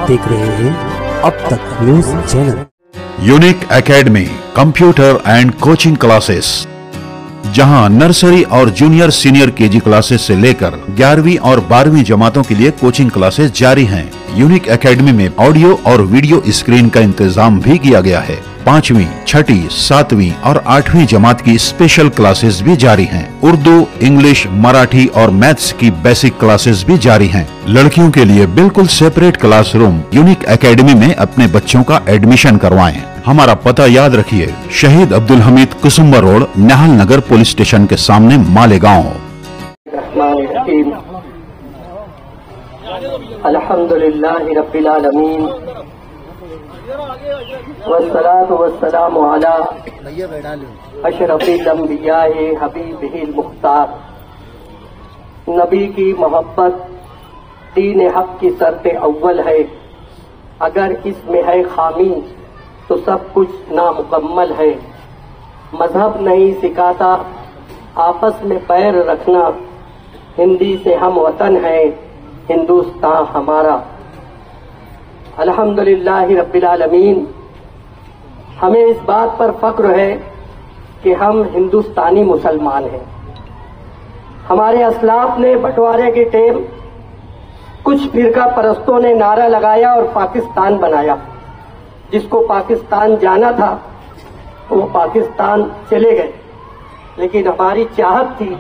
आप देख रहे हैं अब तक news channel. Unique academy computer and coaching classes, जहां नर्सरी और जूनियर सीनियर केजी क्लासेस से लेकर 11वीं और 12वीं जमातों के लिए कोचिंग क्लासेस जारी हैं। यूनिक एकेडमी में ऑडियो और वीडियो स्क्रीन का इंतजाम भी किया गया है। 5वीं, 6ठी, 7वीं और 8वीं जमात की स्पेशल क्लासेस भी जारी हैं। उर्दू, इंग्लिश, मराठी और मैथ्स की बेसिक क्लासेस भी जारी हैं। लड़कियों के लिए बिल्कुल सेपरेट क्लासरूम। यूनिक एकेडमी में अपने बच्चों का एडमिशन करवाएं। हमारा पता याद रखिए, शहीद अब्दुल हमीद कुसुम्बा रोड, निहाल नगर पुलिस स्टेशन के सामने, मालेगांव। अल्हम्दुलिल्लाहि रब्बिल आलमीन वस्सलातु वस्सलामु अला अशरफिल अंबियाए हबीबिहिल मुख्तार। नबी की मोहब्बत दीन हक की शर्त अव्वल है। अगर इसमें है खामी तो सब कुछ नामुकम्मल है। मजहब नहीं सिखाता आपस में पैर रखना। हिंदी से हम वतन है, हिंदुस्तान हमारा। अल्हम्दुलिल्लाहि रब्बिल आलमीन। हमें इस बात पर फख्र है कि हम हिंदुस्तानी मुसलमान हैं। हमारे असलाफ ने बंटवारे के टेम कुछ फिरका परस्तों ने नारा लगाया और पाकिस्तान बनाया। जिसको पाकिस्तान जाना था वो पाकिस्तान चले गए, लेकिन हमारी चाहत थी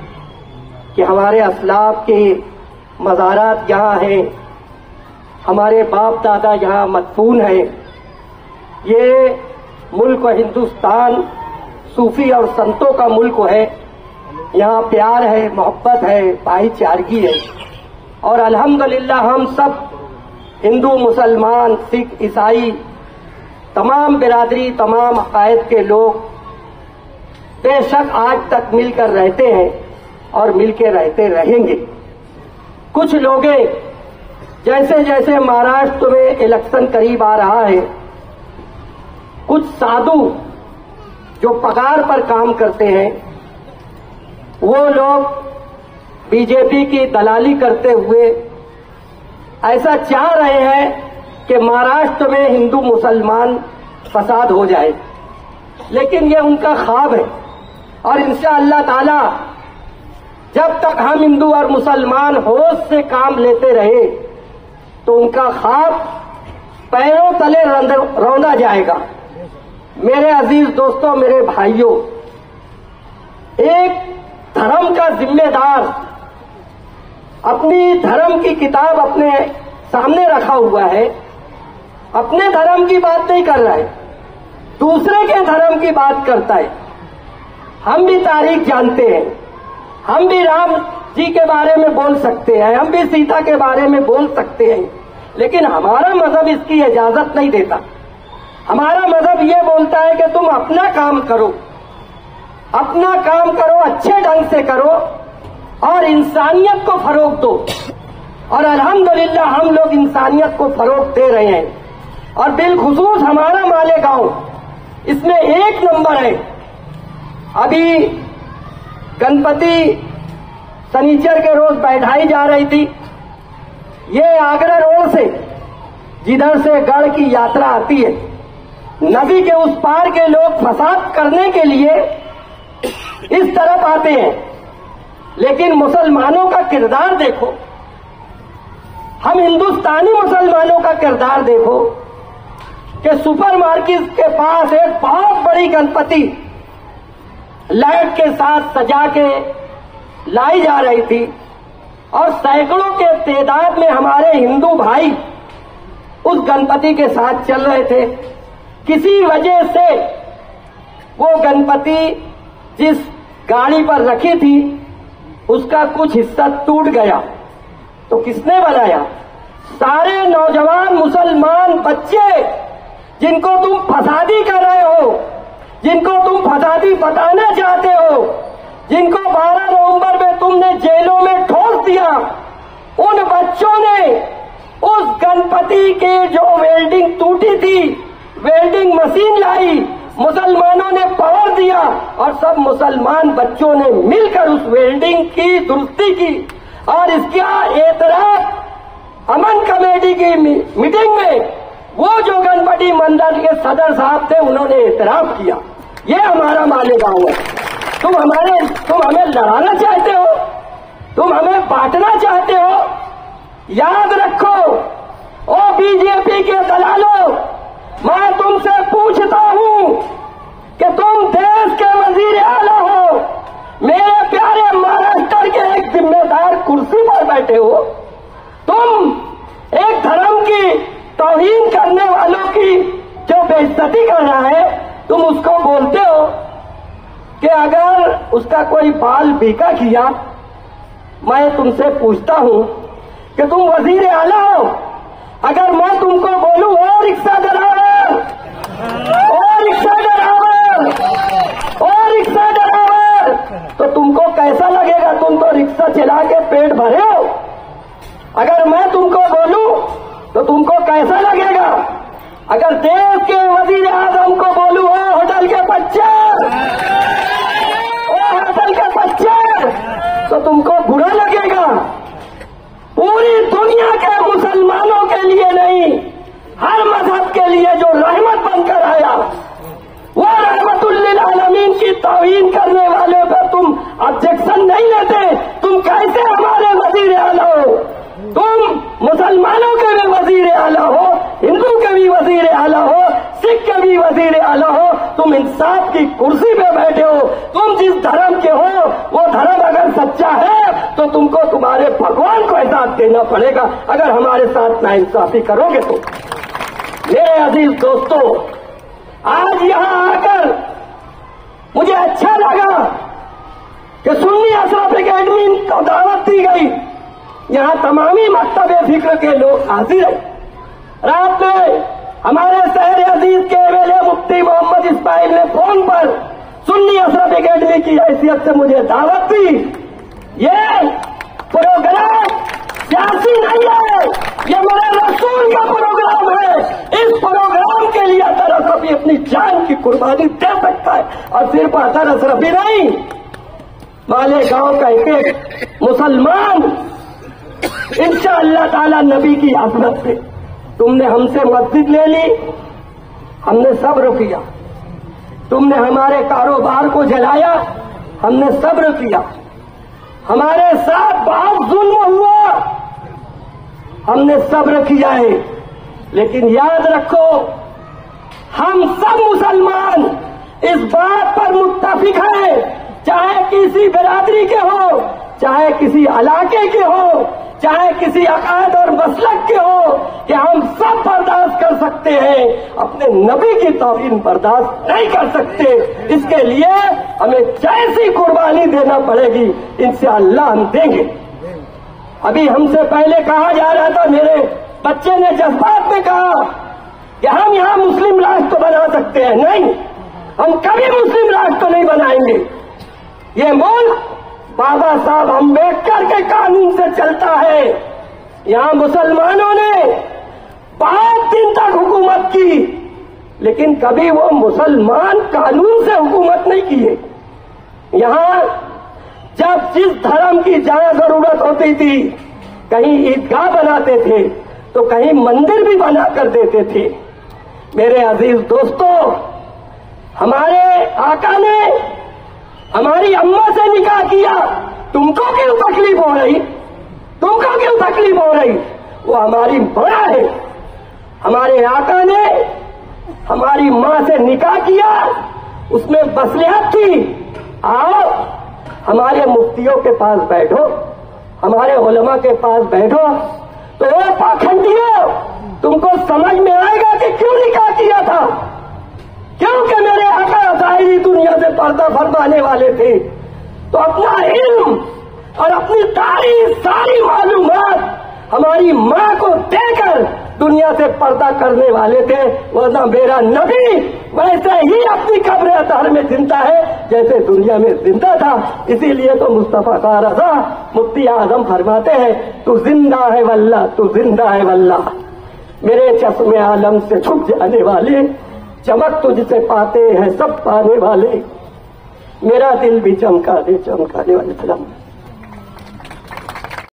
कि हमारे असलाफ के मज़ारात यहाँ हैं, हमारे बाप दादा यहाँ मदफून हैं। ये मुल्क हिंदुस्तान सूफी और संतों का मुल्क है। यहाँ प्यार है, मोहब्बत है, भाईचारगी है। और अल्हम्दुलिल्लाह हम सब हिंदू, मुसलमान, सिख, ईसाई, तमाम बिरादरी, तमाम अकायद के लोग बेशक आज तक मिलकर रहते हैं और मिलकर रहते रहेंगे। कुछ लोग जैसे जैसे महाराष्ट्र में इलेक्शन करीब आ रहा है, कुछ साधु जो पगार पर काम करते हैं वो लोग बीजेपी की दलाली करते हुए ऐसा चाह रहे हैं कि महाराष्ट्र में हिंदू मुसलमान फसाद हो जाए। लेकिन ये उनका ख्वाब है और इंशाअल्लाह ताला जब तक हम हिंदू और मुसलमान होश से काम लेते रहे तो उनका ख्वाब पैरों तले रौंदा जाएगा। मेरे अजीज दोस्तों, मेरे भाइयों, एक धर्म का जिम्मेदार अपनी धर्म की किताब अपने सामने रखा हुआ है, अपने धर्म की बात नहीं कर रहा है, दूसरे के धर्म की बात करता है। हम भी तारीख जानते हैं, हम भी राम जी के बारे में बोल सकते हैं, हम भी सीता के बारे में बोल सकते हैं, लेकिन हमारा मजहब इसकी इजाजत नहीं देता। हमारा मजहब ये बोलता है कि तुम अपना काम करो, अपना काम करो, अच्छे ढंग से करो और इंसानियत को फरोग दो। और अल्हम्दुलिल्लाह हम लोग इंसानियत को फरोग दे रहे हैं। और बिलखुसूस हमारा मालेगांव इसमें एक नंबर है। अभी गणपति शनिचर के रोज बैठाई जा रही थी। ये आगरा रोड से जिधर से गढ़ की यात्रा आती है, नदी के उस पार के लोग फसाद करने के लिए इस तरफ आते हैं। लेकिन मुसलमानों का किरदार देखो, हम हिंदुस्तानी मुसलमानों का किरदार देखो कि सुपरमार्केट के पास एक बहुत बड़ी गणपति लाइट के साथ सजा के लाई जा रही थी और सैकड़ों के तादाद में हमारे हिंदू भाई उस गणपति के साथ चल रहे थे। किसी वजह से वो गणपति जिस गाड़ी पर रखी थी उसका कुछ हिस्सा टूट गया। तो किसने बनाया? सारे नौजवान मुसलमान बच्चे जिनको तुम फसादी कर रहे हो, जिनको तुम फसादी बताना चाहते हो, जिनको 12 नवंबर में तुमने जेलों में ठोस दिया, उन बच्चों ने उस गणपति के जो वेल्डिंग टूटी थी, वेल्डिंग मशीन लाई, मुसलमानों ने पावर दिया और सब मुसलमान बच्चों ने मिलकर उस वेल्डिंग की दुरुस्ती की और इसका एतराफ अमन कमेटी की मीटिंग में वो जो गणपति मंडल के सदर साहब थे उन्होंने एतराफ किया, ये हमारा मालेगांव है। तुम हमें लड़ाना चाहते हो, तुम हमें बांटना चाहते हो। याद रखो ओ बीजेपी के दलालों, मैं तुमसे पूछता हूं कि तुम देश के वजीर आला हो, मेरे प्यारे महाराष्ट्र के एक जिम्मेदार कुर्सी पर बैठे हो, तुम एक धर्म की तौहीन करने वालों की जो बेइज्जती कर रहा है, तुम उसको बोलते हो कि अगर उसका कोई बाल बीका किया। मैं तुमसे पूछता हूं कि तुम वजीर आला हो, अगर मैं तुमको बोलूं ओ रिक्शा ड्राइवर, ओ रिक्शा ड्राइवर, ओ रिक्शा ड्राइवर, तो तुमको कैसा लगेगा? तुम तो रिक्शा चला के पेट भरे हो। अगर मैं तुमको बोलूं तो तुमको कैसा लगेगा? अगर देश के वजीर आजम को बोलूं ओ होटल के बच्चे, ओ होटल के बच्चे, तो तुमको बुरा लगेगा। पूरी दुनिया के मुसलमानों के लिए नहीं, हर मजहब के लिए जो रहमत बनकर आया, वो रहमतुल्लिल आलमीन की तौहीन करने वाले पर तुम ऑब्जेक्शन नहीं लेते। तुम कैसे हमारे वजीर आला हो? तुम मुसलमानों के भी वजीर आला हो, हिंदू के भी वजीर आला हो, सिख के भी वजीर आला हो। तुम इंसाफ की कुर्सी पे बैठे हो। तुम जिस धर्म के हो वो धर्म अगर सच्चा है तो तुमको तुम्हारे भगवान को एहसास देना पड़ेगा। अगर हमारे साथ नाइंसाफी करोगे तो। मेरे अजीज दोस्तों, आज यहां आकर मुझे अच्छा लगा कि सुन्नी अशरफ एकेडमी को दावत दी गई। यहां तमामी मकतबे फिक्र के लोग हाजिर हैं। रात में हमारे शहर अजीज के एमएलए मुफ्ती मोहम्मद इस्माइल ने फोन पर सुन्नी अशरफ एकेडमी की हैसियत से मुझे दावत दी। ये प्रोग्राम सियासी नहीं है, ये मेरे रसूल का प्रोग्राम है। इस प्रोग्राम के लिए अतर अशरफी अपनी जान की कुर्बानी दे सकता है। और सिर्फ अतर अशरफी नहीं, मालेगांव का एक मुसलमान इंशाअल्लाह ताला नबी की आज़मत पे। तुमने हमसे मस्जिद ले ली, हमने सब्र किया। तुमने हमारे कारोबार को जलाया, हमने सब्र किया। हमारे साथ बहुत जुल्म हुआ, हमने सब्र किया है। लेकिन याद रखो, हम सब मुसलमान इस बात पर मुत्तफिक हैं, चाहे किसी बिरादरी के हो, चाहे किसी इलाके के हो, चाहे किसी अकायद और मसलक के हो, कि हम सब बर्दाश्त कर सकते हैं, अपने नबी की तौहीन बर्दाश्त नहीं कर सकते। इसके लिए हमें जैसी कुर्बानी देना पड़ेगी इंशाअल्लाह हम देंगे। अभी हमसे पहले कहा जा रहा था, मेरे बच्चे ने जज्बात में कहा कि हम यहां मुस्लिम राष्ट्र बना सकते हैं। नहीं, हम कभी मुस्लिम राष्ट्र नहीं बनाएंगे। ये मुल्क बाबा साहब अम्बेडकर के कानून से चलता है। यहां मुसलमानों ने बहुत दिन तक हुकूमत की, लेकिन कभी वो मुसलमान कानून से हुकूमत नहीं किए। यहां जब जिस धर्म की जहां जरूरत होती थी, कहीं ईदगाह बनाते थे तो कहीं मंदिर भी बना कर देते थे। मेरे अजीज दोस्तों, हमारे आका ने हमारी अम्मा से निकाह किया। तुमको क्यों तकलीफ हो रही? तुमको क्यों तकलीफ हो रही? वो हमारी मां है। हमारे आका ने हमारी मां से निकाह किया, उसमें मसलहत थी। आओ हमारे मुफ्तियों के पास बैठो, हमारे उलमा के पास बैठो, तो वो पाखंडियों तुमको समझ में आएगा कि क्यों निकाह किया था। क्योंकि मेरे आका ज़ाहिरी दुनिया से पर्दा फरमाने वाले थे, तो अपना इल्म और अपनी सारी मालूमात हमारी मां को देकर दुनिया से पर्दा करने वाले थे। वरना मेरा नबी वैसे ही अपनी कब्र अतहर में जिंदा है जैसे दुनिया में जिंदा था। इसीलिए तो मुस्तफा का रज़ा मुफ्ती आजम फरमाते हैं, तू जिंदा है वल्लाह, तू जिंदा है वल्लाह। मेरे चश्मे आलम से छुप जाने वाले, चमक तुझसे पाते हैं सब पाने वाले, मेरा दिल भी चमका दे चमकाने वाले। सलाम।